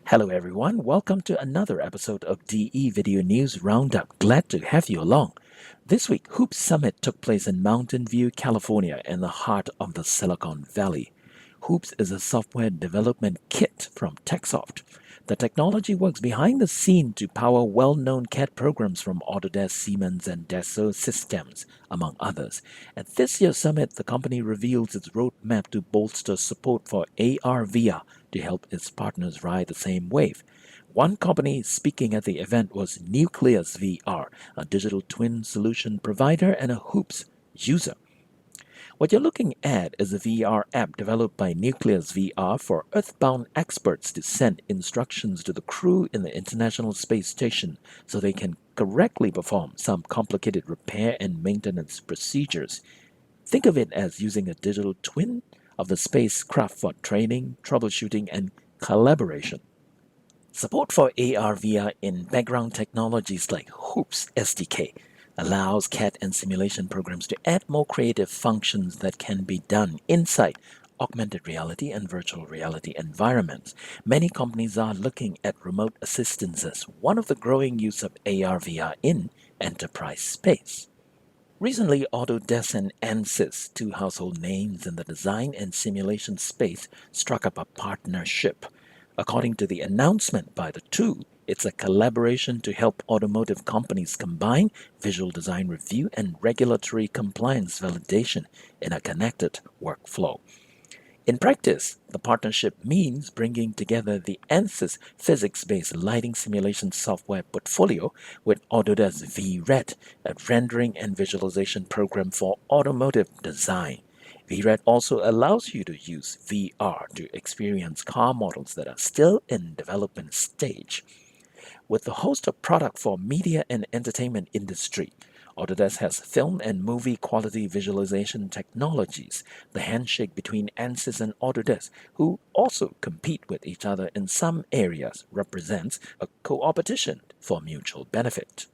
Hello everyone, welcome to another episode of DE Video News Roundup. Glad to have you along. This week, Hoops Summit took place in Mountain View, California, in the heart of the Silicon Valley. Hoops is a software development kit from TechSoft. The technology works behind the scene to power well-known CAD programs from Autodesk, Siemens, and Dassault Systems, among others. At this year's summit, the company reveals its roadmap to bolster support for AR/VR to help its partners ride the same wave. One company speaking at the event was Nucleus VR, a digital twin solution provider and a Hoops user. What you're looking at is a VR app developed by Nucleus VR for Earthbound experts to send instructions to the crew in the International Space Station so they can correctly perform some complicated repair and maintenance procedures. Think of it as using a digital twin of the spacecraft for training, troubleshooting, and collaboration. Support for AR/VR in background technologies like Hoops SDK allows CAD and simulation programs to add more creative functions that can be done inside augmented reality and virtual reality environments. Many companies are looking at remote assistance as one of the growing use of AR/VR in enterprise space. Recently, Autodesk and ANSYS, two household names in the design and simulation space, struck up a partnership. According to the announcement by the two, it's a collaboration to help automotive companies combine visual design review and regulatory compliance validation in a connected workflow. In practice, the partnership means bringing together the ANSYS physics-based lighting simulation software portfolio with Autodesk VRED, a rendering and visualization program for automotive design. VRED also allows you to use VR to experience car models that are still in development stage. With the host of product for media and entertainment industry, Autodesk has film and movie quality visualization technologies. The handshake between ANSYS and Autodesk, who also compete with each other in some areas, represents a co-opetition for mutual benefit.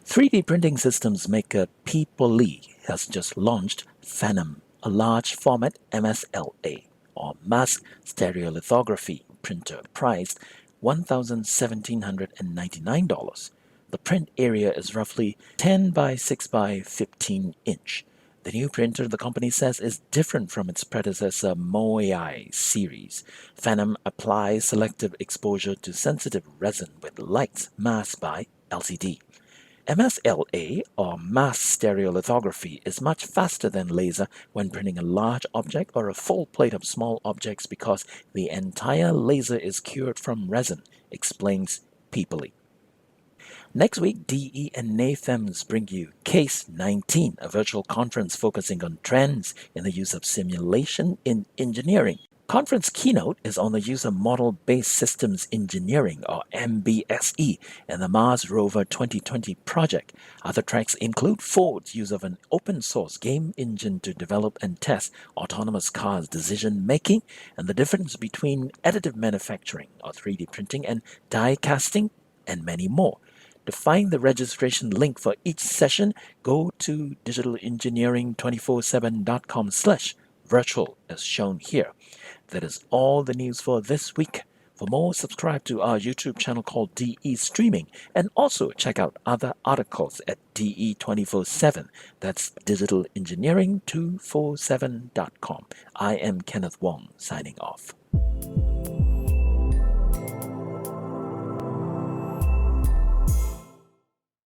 3D printing systems maker PEOPLELE has just launched Phantom, a large format MSLA, or mass stereolithography printer priced $1,799. The print area is roughly 10 by 6 by 15 inch. The new printer, the company says, is different from its predecessor Moai series. Phantom applies selective exposure to sensitive resin with light masked by LCD. MSLA, or mass stereolithography, is much faster than laser when printing a large object or a full plate of small objects because the entire laser is cured from resin, explains PEOPLELE. Next week, DE and NAFEMS bring you Case 19, a virtual conference focusing on trends in the use of simulation in engineering. Conference keynote is on the use of Model-Based Systems Engineering, or MBSE, in the Mars Rover 2020 project. Other tracks include Ford's use of an open-source game engine to develop and test autonomous cars' decision-making, and the difference between additive manufacturing, or 3D printing, and die casting, and many more. To find the registration link for each session, go to digitalengineering247.com/virtual as shown here. That is all the news for this week. For more, subscribe to our YouTube channel called DE Streaming, and also check out other articles at DE247. That's digitalengineering247.com. I am Kenneth Wong, signing off.